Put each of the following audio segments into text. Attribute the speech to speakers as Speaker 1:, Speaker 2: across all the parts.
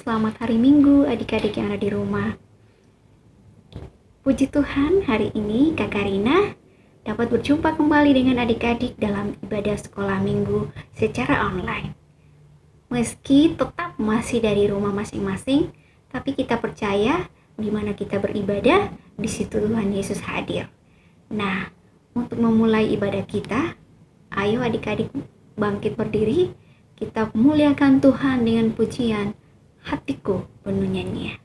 Speaker 1: selamat hari Minggu adik-adik yang ada di rumah. Puji Tuhan, hari ini Kak Karina dapat berjumpa kembali dengan adik-adik dalam ibadah sekolah minggu secara online. Meski tetap masih dari rumah masing-masing, tapi kita percaya di mana kita beribadah, di situ Tuhan Yesus hadir. Nah, untuk memulai ibadah kita, ayo adik-adik bangkit berdiri, kita muliakan Tuhan dengan pujian, hatiku penuh nyanyian.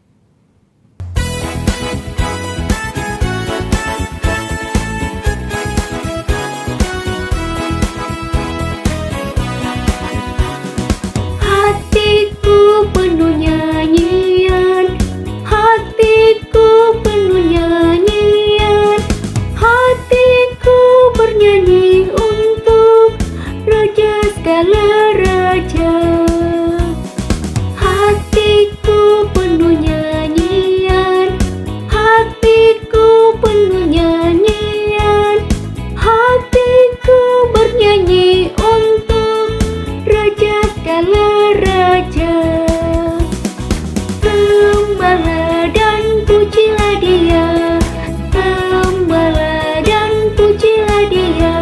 Speaker 1: Hatiku penuh nyanyian, hatiku penuh nyanyian, hatiku bernyanyi untuk Raja segala raja. Hatiku penuh nyanyian, hatiku penuh nyanyian, hatiku bernyanyi untuk Raja segala raja. Sembahlah dan pujilah Dia, sembahlah dan pujilah Dia,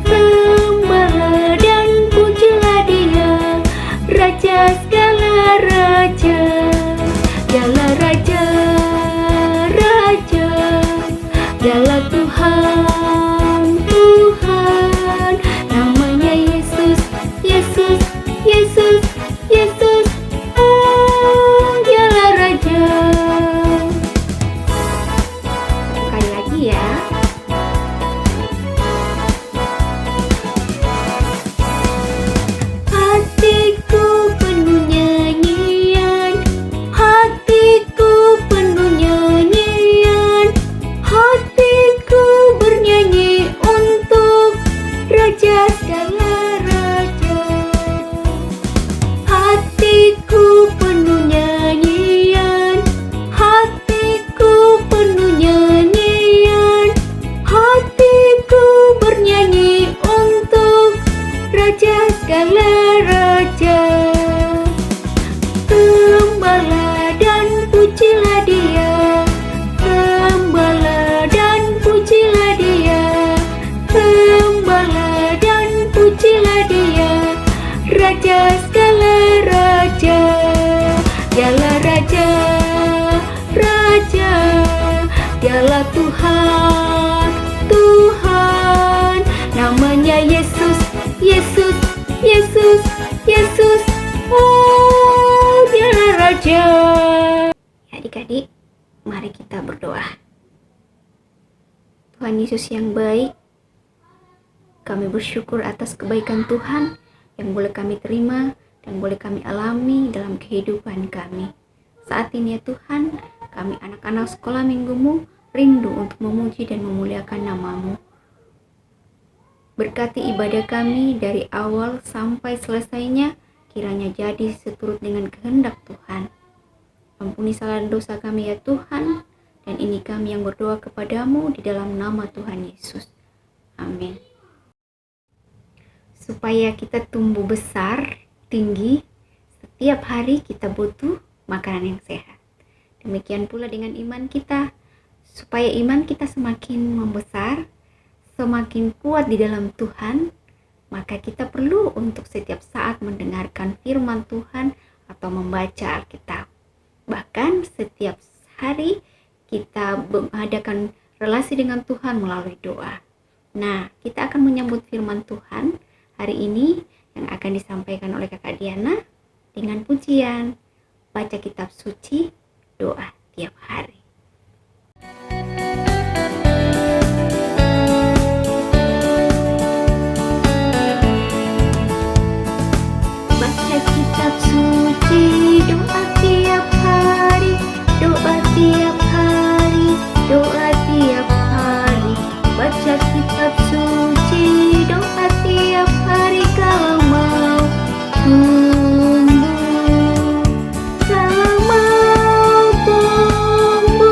Speaker 1: sembahlah dan pujilah Dia, Raja segala raja. Dialah Raja, Raja, Dialah Tuhan, Tuhan, namanya Yesus, Yesus, Yesus, Yesus, oh Dialah Raja. Sekali lagi ya. Hatiku penuh nyanyian, hatiku penuh nyanyian, hatiku bernyanyi untuk Raja segala raja. Hatiku penuh nyanyian, hatiku penuh nyanyian, hatiku bernyanyi untuk Raja segala raja. Sembahlah dan pujilah Dia, sembahlah dan pujilah Dia, sembahlah dan pujilah Dia, Raja segala raja. Dialah Raja, Raja, Dialah Tuhan, Tuhan, namanya Yesus, Yesus, Yesus, Yesus, oh Dialah Raja. Ya adik-adik, mari kita berdoa. Tuhan Yesus yang baik, kami bersyukur atas kebaikan Tuhan yang boleh kami terima dan boleh kami alami dalam kehidupan kami. Saat ini ya Tuhan, kami anak-anak sekolah minggumu rindu untuk memuji dan memuliakan nama-Mu. Berkati ibadah kami dari awal sampai selesainya, kiranya jadi seturut dengan kehendak Tuhan. Ampuni salah dan dosa kami ya Tuhan, dan ini kami yang berdoa kepadamu di dalam nama Tuhan Yesus. Amin. Supaya kita tumbuh besar, tinggi, setiap hari kita butuh makanan yang sehat. Demikian pula dengan iman kita, supaya iman kita semakin membesar, semakin kuat di dalam Tuhan, maka kita perlu untuk setiap saat mendengarkan firman Tuhan atau membaca Alkitab. Bahkan setiap hari kita mengadakan relasi dengan Tuhan melalui doa. Nah, kita akan menyambut firman Tuhan hari ini yang akan disampaikan oleh Kakak Diana dengan pujian, baca kitab suci, doa tiap hari. Baca kitab suci, doa tiap hari, doa tiap hari, doa tiap hari. Baca kitab suci, doa tiap hari kalau mau tumbuh, kalau mau tumbuh.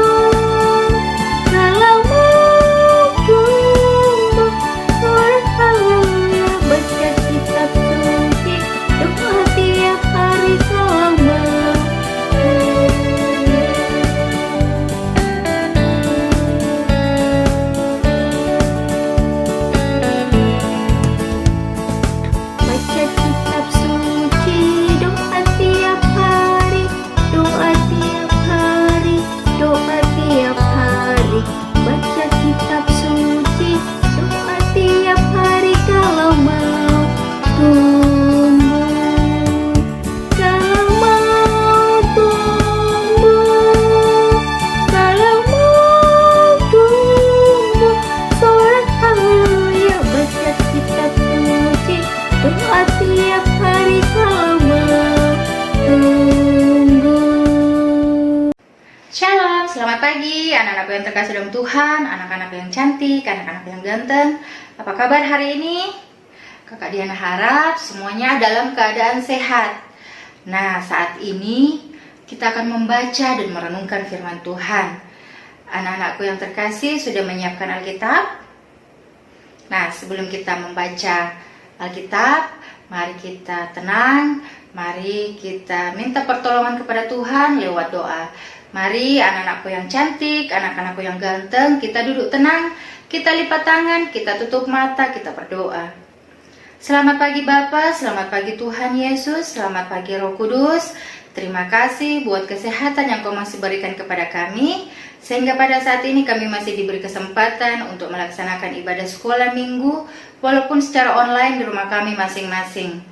Speaker 2: pagi anak-anakku yang terkasih dalam Tuhan, anak-anak yang cantik, anak-anak yang ganteng. Apa kabar hari ini? Kakak Diana harap semuanya dalam keadaan sehat. Nah, saat ini kita akan membaca dan merenungkan firman Tuhan. Anak-anakku yang terkasih sudah menyiapkan Alkitab? Nah, sebelum kita membaca Alkitab, mari kita tenang, mari kita minta pertolongan kepada Tuhan lewat doa. Mari anak-anakku yang cantik, anak-anakku yang ganteng, kita duduk tenang, kita lipat tangan, kita tutup mata, kita berdoa. Selamat pagi Bapa, selamat pagi Tuhan Yesus, selamat pagi Roh Kudus. Terima kasih buat kesehatan yang Kau masih berikan kepada kami, sehingga pada saat ini kami masih diberi kesempatan untuk melaksanakan ibadah sekolah minggu, walaupun secara online di rumah kami masing-masing.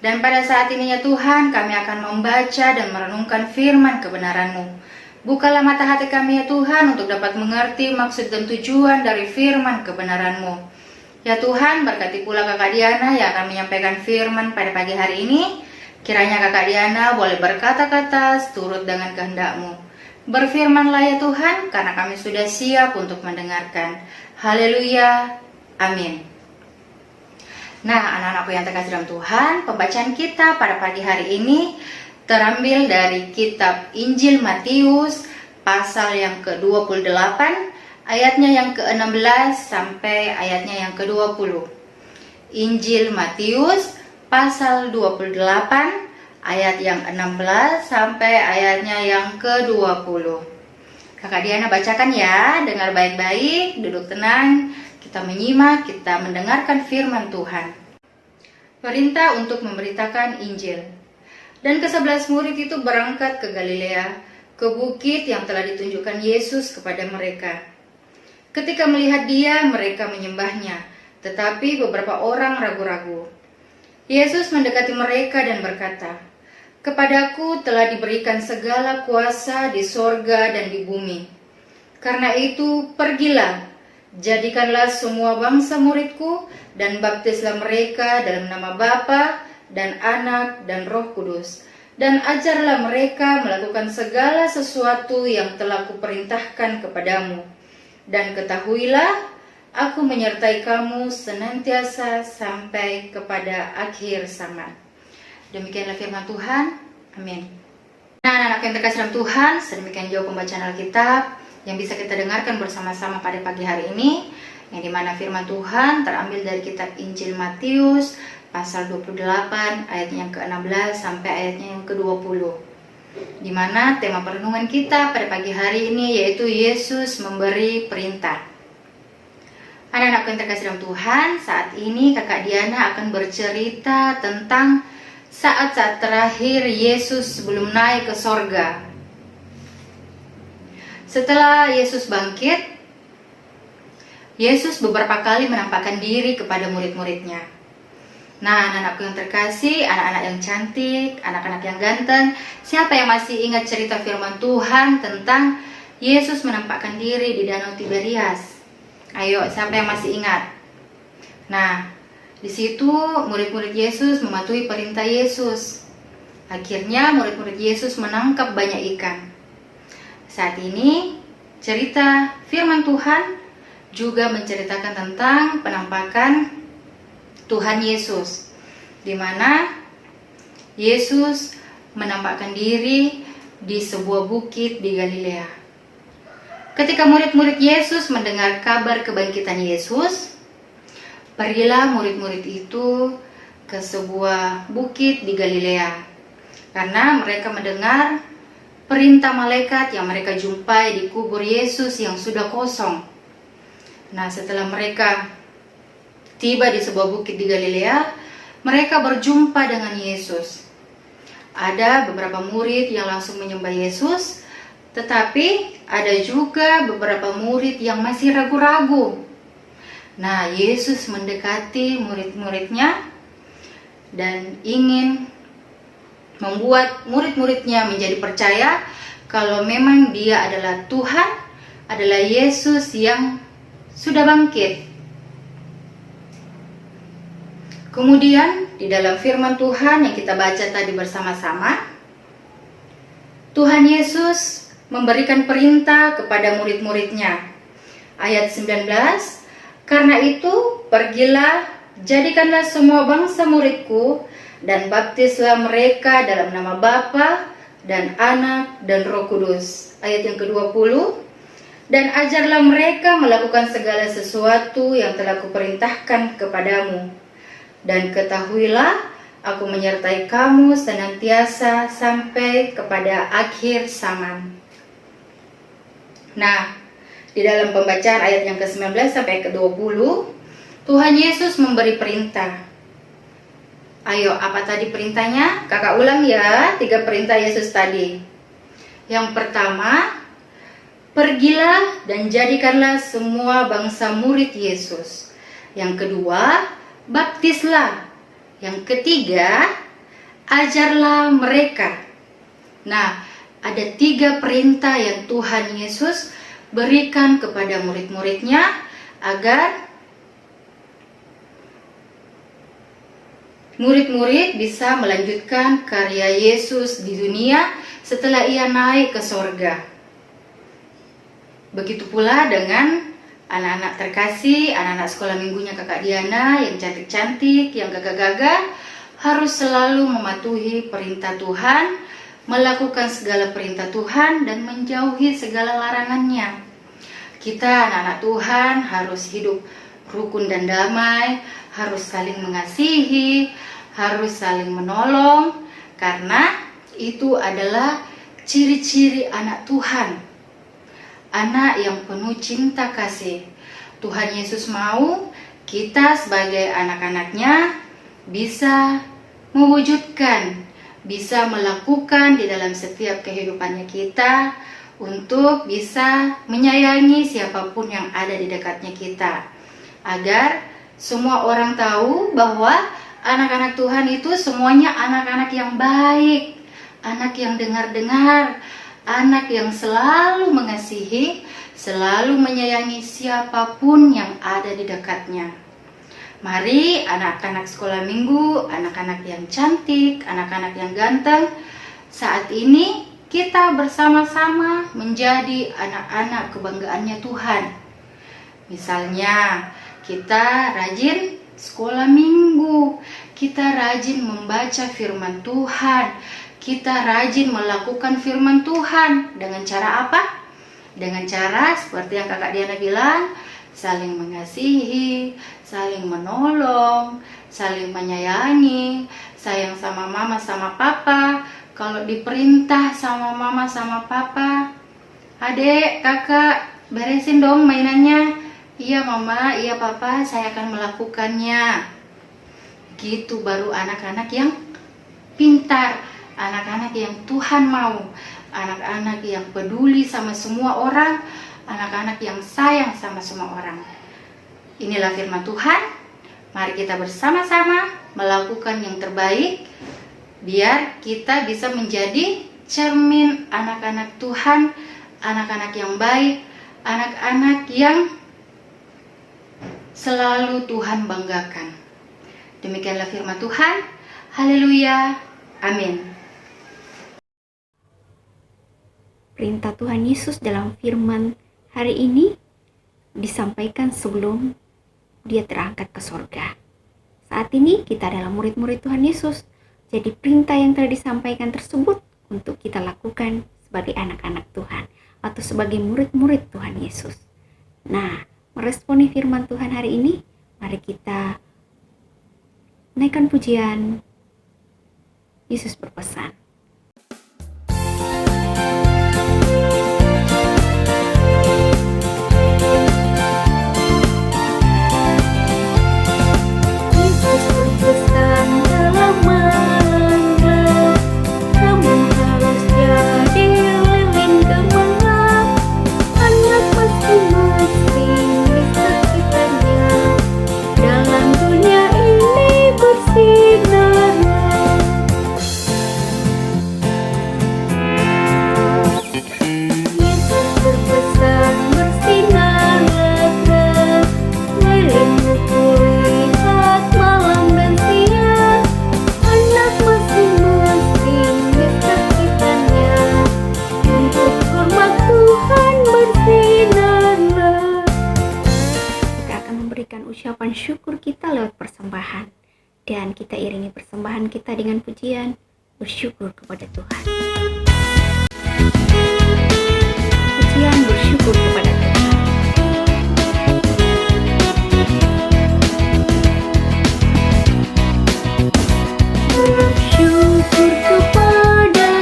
Speaker 2: Dan pada saat ini ya Tuhan, kami akan membaca dan merenungkan firman kebenaran-Mu. Bukalah mata hati kami ya Tuhan untuk dapat mengerti maksud dan tujuan dari firman kebenaran-Mu. Ya Tuhan, berkati pula Kakak Diana yang akan menyampaikan firman pada pagi hari ini. Kiranya Kakak Diana boleh berkata-kata seturut dengan kehendak-Mu. Berfirmanlah ya Tuhan, karena kami sudah siap untuk mendengarkan. Haleluya, amin. Nah, anak-anakku yang terkasih dalam Tuhan, pembacaan kita pada pagi hari ini terambil dari kitab Injil Matius pasal yang ke-28, ayatnya yang ke-16 sampai ayatnya yang ke-20. Injil Matius pasal 28, ayat yang 16 sampai ayatnya yang ke-20. Kakak Diana bacakan ya, dengar baik-baik, duduk tenang, kita menyimak, kita mendengarkan firman Tuhan. Perintah untuk memberitakan Injil. Dan ke-11 murid itu berangkat ke Galilea, ke bukit yang telah ditunjukkan Yesus kepada mereka. Ketika melihat Dia, mereka menyembahnya, tetapi beberapa orang ragu-ragu. Yesus mendekati mereka dan berkata, "Kepadaku telah diberikan segala kuasa di sorga dan di bumi. Karena itu, pergilah, jadikanlah semua bangsa muridku, dan baptislah mereka dalam nama Bapa dan Anak dan Roh Kudus, dan ajarlah mereka melakukan segala sesuatu yang telah kuperintahkan kepadamu. Dan ketahuilah, aku menyertai kamu senantiasa sampai kepada akhir zaman." Demikianlah firman Tuhan. Amin. Nah, anak-anak yang terkasih dalam Tuhan, sedemikian jauh pembacaan Alkitab yang bisa kita dengarkan bersama-sama pada pagi hari ini, yang dimana firman Tuhan terambil dari kitab Injil Matius pasal 28 ayatnya yang ke-16 sampai ayatnya yang ke-20. Di mana tema perenungan kita pada pagi hari ini yaitu Yesus memberi perintah. Anak-anak yang terkasih dalam Tuhan, saat ini Kakak Diana akan bercerita tentang saat-saat terakhir Yesus sebelum naik ke sorga. Setelah Yesus bangkit, Yesus beberapa kali menampakkan diri kepada murid-muridnya. Nah, anak-anakku yang terkasih, anak-anak yang cantik, anak-anak yang ganteng, siapa yang masih ingat cerita firman Tuhan tentang Yesus menampakkan diri di Danau Tiberias? Ayo, siapa yang masih ingat? Nah, di situ murid-murid Yesus mematuhi perintah Yesus. Akhirnya murid-murid Yesus menangkap banyak ikan. Saat ini, cerita firman Tuhan juga menceritakan tentang penampakan Tuhan Yesus, di mana Yesus menampakkan diri di sebuah bukit di Galilea. Ketika murid-murid Yesus mendengar kabar kebangkitan Yesus, pergilah murid-murid itu ke sebuah bukit di Galilea, karena mereka mendengar perintah malaikat yang mereka jumpai di kubur Yesus yang sudah kosong. Nah, setelah mereka tiba di sebuah bukit di Galilea, mereka berjumpa dengan Yesus. Ada beberapa murid yang langsung menyembah Yesus, tetapi ada juga beberapa murid yang masih ragu-ragu. Nah, Yesus mendekati murid-muridnya dan ingin membuat murid-muridnya menjadi percaya kalau memang Dia adalah Tuhan, adalah Yesus yang sudah bangkit. Kemudian di dalam firman Tuhan yang kita baca tadi bersama-sama, Tuhan Yesus memberikan perintah kepada murid-muridnya. Ayat 19, karena itu pergilah, jadikanlah semua bangsa muridku, dan baptislah mereka dalam nama Bapa dan Anak dan Roh Kudus. Ayat yang ke-20, dan ajarlah mereka melakukan segala sesuatu yang telah kuperintahkan kepadamu. Dan ketahuilah, aku menyertai kamu senantiasa sampai kepada akhir zaman. Nah, di dalam pembacaan ayat yang ke-19 sampai ke-20, Tuhan Yesus memberi perintah. Ayo, apa tadi perintahnya? Kakak ulang ya, 3 perintah Yesus tadi. Yang pertama, pergilah dan jadikanlah semua bangsa murid Yesus. Yang kedua, baptislah. Yang ketiga, ajarlah mereka. Nah, ada 3 perintah yang Tuhan Yesus berikan kepada murid-muridnya agar murid-murid bisa melanjutkan karya Yesus di dunia setelah ia naik ke sorga. Begitu pula dengan anak-anak terkasih, anak-anak sekolah minggunya Kakak Diana yang cantik-cantik, yang gagah-gagah, harus selalu mematuhi perintah Tuhan, melakukan segala perintah Tuhan, dan menjauhi segala larangannya. Kita anak-anak Tuhan harus hidup rukun dan damai, harus saling mengasihi, harus saling menolong, karena itu adalah ciri-ciri anak Tuhan, anak yang penuh cinta kasih. Tuhan Yesus mau kita sebagai anak-anaknya bisa mewujudkan, bisa melakukan di dalam setiap kehidupannya kita untuk bisa menyayangi siapapun yang ada di dekatnya kita, agar semua orang tahu bahwa anak-anak Tuhan itu semuanya anak-anak yang baik, anak yang dengar-dengar, anak yang selalu mengasihi, selalu menyayangi siapapun yang ada di dekatnya. Mari anak-anak sekolah minggu, anak-anak yang cantik, anak-anak yang ganteng, saat ini kita bersama-sama menjadi anak-anak kebanggaannya Tuhan. Misalnya, kita rajin sekolah minggu, kita rajin membaca firman Tuhan, kita rajin melakukan firman Tuhan. Dengan cara apa? Dengan cara seperti yang Kakak Diana bilang, saling mengasihi, saling menolong, saling menyayangi, sayang sama mama sama papa. Kalau diperintah sama mama sama papa, adek, kakak, beresin dong mainannya. Iya mama, iya papa, saya akan melakukannya. Gitu baru anak-anak yang pintar, anak-anak yang Tuhan mau, anak-anak yang peduli sama semua orang, anak-anak yang sayang sama semua orang. Inilah firman Tuhan. Mari kita bersama-sama melakukan yang terbaik, biar kita bisa menjadi cermin anak-anak Tuhan, anak-anak yang baik, anak-anak yang selalu Tuhan banggakan. Demikianlah firman Tuhan. Haleluya. Amin.
Speaker 1: Perintah Tuhan Yesus dalam firman hari ini disampaikan sebelum dia terangkat ke sorga. Saat ini kita adalah murid-murid Tuhan Yesus. Jadi perintah yang telah disampaikan tersebut untuk kita lakukan sebagai anak-anak Tuhan atau sebagai murid-murid Tuhan Yesus. Nah, meresponi firman Tuhan hari ini, mari kita naikkan pujian. Yesus berpesan. lewat persembahan. Dan kita iringi persembahan kita dengan pujian bersyukur kepada Tuhan. Pujian bersyukur kepada Tuhan. Bersyukur kepada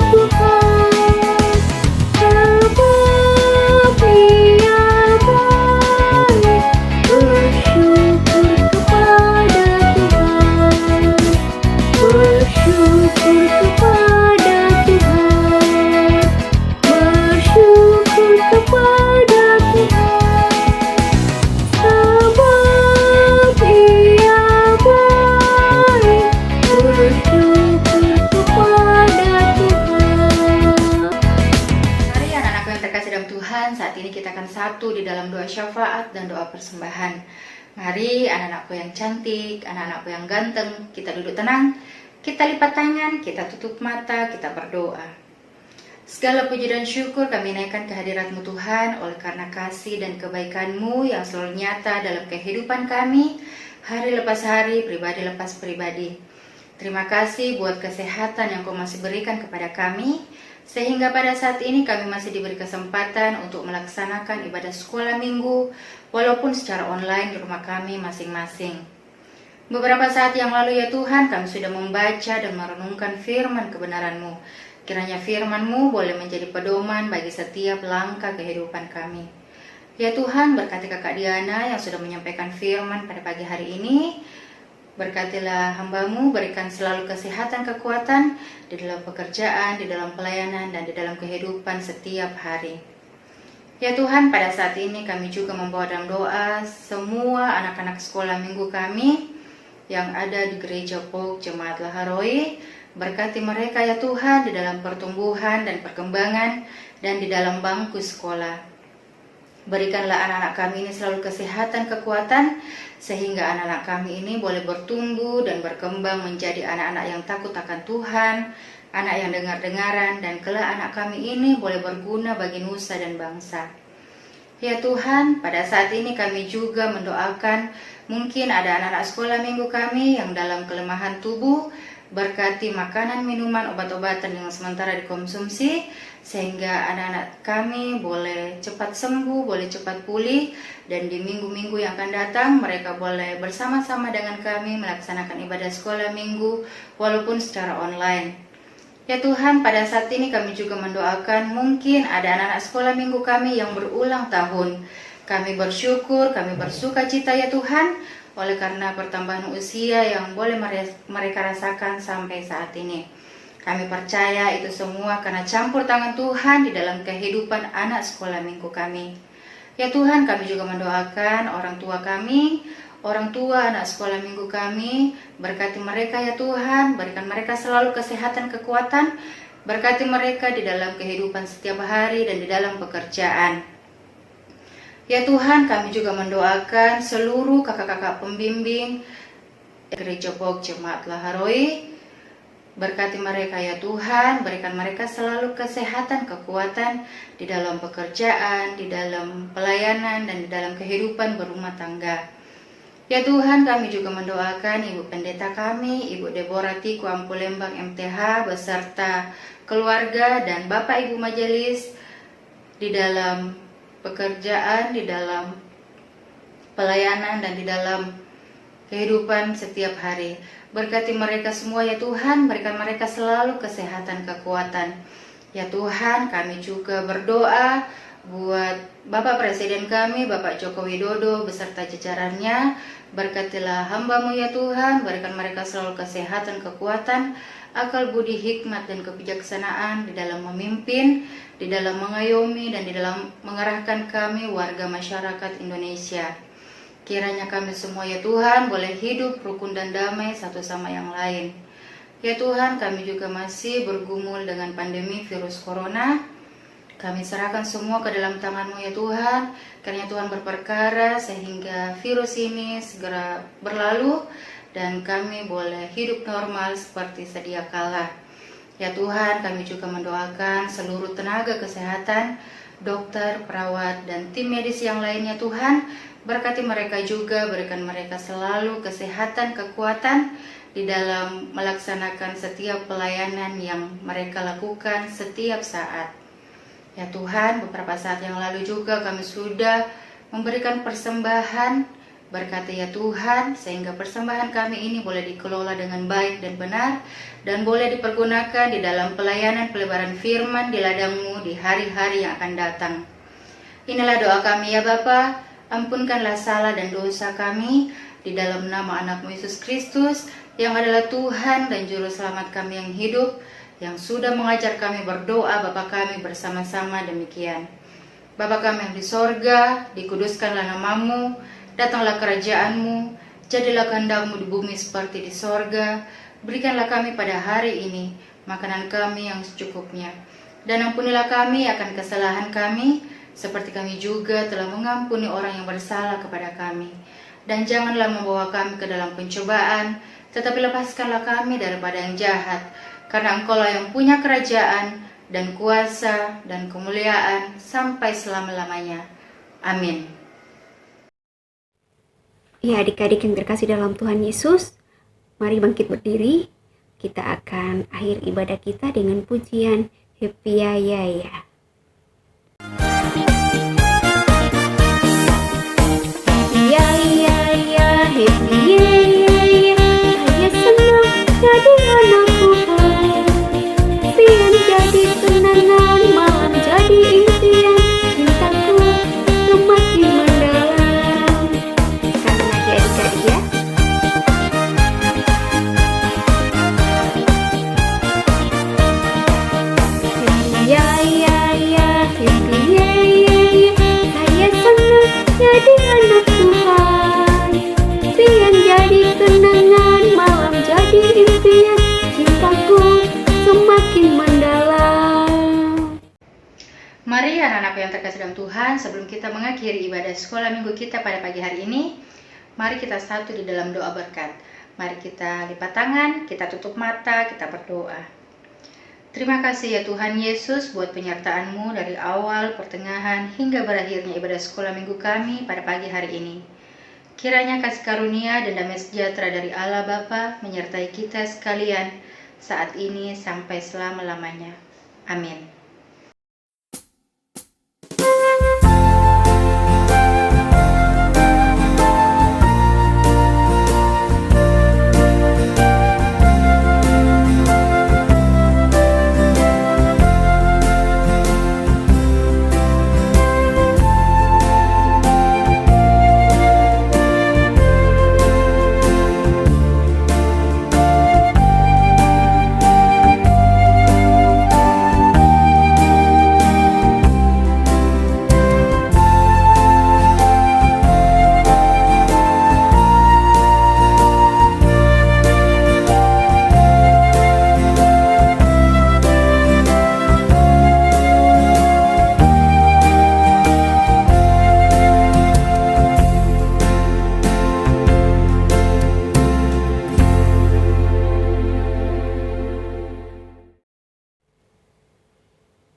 Speaker 1: Tuhan, bersyukur kepada Tuhan, sebab Dia baik. Bersyukur kepada Tuhan, bersyukur kepada Tuhan, bersyukur kepada Tuhan.
Speaker 2: Saat ini kita akan satu di dalam doa syafaat dan doa persembahan. Mari anak-anakku yang cantik, anak-anakku yang ganteng, kita duduk tenang, kita lipat tangan, kita tutup mata, kita berdoa. Segala puji dan syukur kami naikkan kehadirat-Mu Tuhan, oleh karena kasih dan kebaikan-Mu yang selalu nyata dalam kehidupan kami, hari lepas hari, pribadi lepas pribadi. Terima kasih buat kesehatan yang Kau masih berikan kepada kami, sehingga pada saat ini kami masih diberi kesempatan untuk melaksanakan ibadah sekolah minggu, walaupun secara online di rumah kami masing-masing. Beberapa saat yang lalu ya Tuhan, kami sudah membaca dan merenungkan firman kebenaran-Mu. Kiranya firman-Mu boleh menjadi pedoman bagi setiap langkah kehidupan kami. Ya Tuhan, berkati Kakak Diana yang sudah menyampaikan firman pada pagi hari ini. Berkatilah hamba-Mu, berikan selalu kesehatan, kekuatan di dalam pekerjaan, di dalam pelayanan, dan di dalam kehidupan setiap hari. Ya Tuhan, pada saat ini kami juga membawa dalam doa semua anak-anak sekolah minggu kami yang ada di Gereja Pok Jemaat Laharoi. Berkati mereka ya Tuhan di dalam pertumbuhan dan perkembangan dan di dalam bangku sekolah. Berikanlah anak-anak kami ini selalu kesehatan, kekuatan, sehingga anak-anak kami ini boleh bertumbuh dan berkembang menjadi anak-anak yang takut akan Tuhan, anak yang dengar-dengaran, dan kelak anak kami ini boleh berguna bagi nusa dan bangsa. Ya Tuhan, pada saat ini kami juga mendoakan mungkin ada anak-anak sekolah minggu kami yang dalam kelemahan tubuh. Berkati makanan, minuman, obat-obatan yang sementara dikonsumsi, sehingga anak-anak kami boleh cepat sembuh, boleh cepat pulih, dan di minggu-minggu yang akan datang mereka boleh bersama-sama dengan kami melaksanakan ibadah sekolah minggu walaupun secara online. Ya Tuhan, pada saat ini kami juga mendoakan mungkin ada anak-anak sekolah minggu kami yang berulang tahun. Kami bersyukur, kami bersuka cita ya Tuhan, oleh karena pertambahan usia yang boleh mereka rasakan sampai saat ini. Kami percaya itu semua karena campur tangan Tuhan di dalam kehidupan anak sekolah minggu kami. Ya Tuhan, kami juga mendoakan orang tua kami, orang tua anak sekolah minggu kami. Berkati mereka ya Tuhan, berikan mereka selalu kesehatan, kekuatan. Berkati mereka di dalam kehidupan setiap hari dan di dalam pekerjaan. Ya Tuhan, kami juga mendoakan seluruh kakak-kakak pembimbing Gereja Pok Jemaat Laharoi. Berkati mereka ya Tuhan, berikan mereka selalu kesehatan, kekuatan di dalam pekerjaan, di dalam pelayanan, dan di dalam kehidupan berumah tangga. Ya Tuhan, kami juga mendoakan Ibu Pendeta kami, Ibu Deborah Tiku Ampu Lembang MTH, beserta keluarga dan Bapak Ibu Majelis di dalam pekerjaan, di dalam pelayanan, dan di dalam kehidupan setiap hari. Berkati mereka semua ya Tuhan, berikan mereka selalu kesehatan, kekuatan. Ya Tuhan, kami juga berdoa buat Bapak Presiden kami, Bapak Joko Widodo beserta jajarannya. Berkatilah hamba-Mu ya Tuhan, berikan mereka selalu kesehatan, kekuatan, akal budi, hikmat, dan kebijaksanaan di dalam memimpin, di dalam mengayomi, dan di dalam mengarahkan kami warga masyarakat Indonesia. Kiranya kami semua ya Tuhan boleh hidup rukun dan damai satu sama yang lain. Ya Tuhan, kami juga masih bergumul dengan pandemi virus corona. Kami serahkan semua ke dalam tangan-Mu ya Tuhan. Kiranya Tuhan berperkara sehingga virus ini segera berlalu dan kami boleh hidup normal seperti sedia kala. Ya Tuhan, kami juga mendoakan seluruh tenaga kesehatan, dokter, perawat, dan tim medis yang lainnya Tuhan. Berkati mereka juga, berikan mereka selalu kesehatan, kekuatan di dalam melaksanakan setiap pelayanan yang mereka lakukan setiap saat. Ya Tuhan, beberapa saat yang lalu juga kami sudah memberikan persembahan. Berkati ya Tuhan, sehingga persembahan kami ini boleh dikelola dengan baik dan benar, dan boleh dipergunakan di dalam pelayanan pelebaran firman di ladang-Mu di hari-hari yang akan datang. Inilah doa kami ya Bapa, ampunkanlah salah dan dosa kami, di dalam nama anak-Mu Yesus Kristus, yang adalah Tuhan dan Juru Selamat kami yang hidup, yang sudah mengajar kami berdoa Bapa kami bersama-sama demikian. Bapa kami yang di sorga, dikuduskanlah nama-Mu, datanglah kerajaan-Mu, jadilah kehendak-Mu di bumi seperti di sorga. Berikanlah kami pada hari ini makanan kami yang secukupnya, dan ampunilah kami akan kesalahan kami, seperti kami juga telah mengampuni orang yang bersalah kepada kami. Dan janganlah membawa kami ke dalam pencobaan, tetapi lepaskanlah kami daripada yang jahat, karena Engkau-Lah yang punya kerajaan dan kuasa dan kemuliaan sampai selama-lamanya. Amin.
Speaker 1: Ya, adik-adik yang terkasih dalam Tuhan Yesus, mari bangkit berdiri. Kita akan akhir ibadah kita dengan pujian Happy Ya Ya Ya. Ya ya ya, happy ya ya ya, saya senang jadi anak Tuhan. Impian jadi kenangan, malam jadi impian, cintaku semakin mendalam. Sekali lagi adik-adik ya. Ya ya ya, happy ya ya ya, saya senang jadi anak Tuhan. Impian jadi kenangan, malam jadi impian, cintaku semakin mendalam.
Speaker 2: Mari anak-anak yang terkasih dalam Tuhan, sebelum kita mengakhiri ibadah sekolah minggu kita pada pagi hari ini, mari kita satu di dalam doa berkat. Mari kita lipat tangan, kita tutup mata, kita berdoa. Terima kasih ya Tuhan Yesus buat penyertaan-Mu dari awal, pertengahan, hingga berakhirnya ibadah sekolah minggu kami pada pagi hari ini. Kiranya kasih karunia dan damai sejahtera dari Allah Bapa menyertai kita sekalian saat ini sampai selama-lamanya. Amin.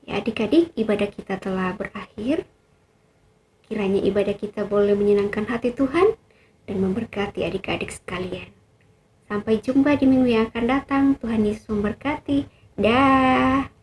Speaker 1: Ya adik-adik, ibadah kita telah berakhir. Kiranya ibadah kita boleh menyenangkan hati Tuhan dan memberkati adik-adik sekalian. Sampai jumpa di minggu yang akan datang. Tuhan Yesus memberkati. Dah.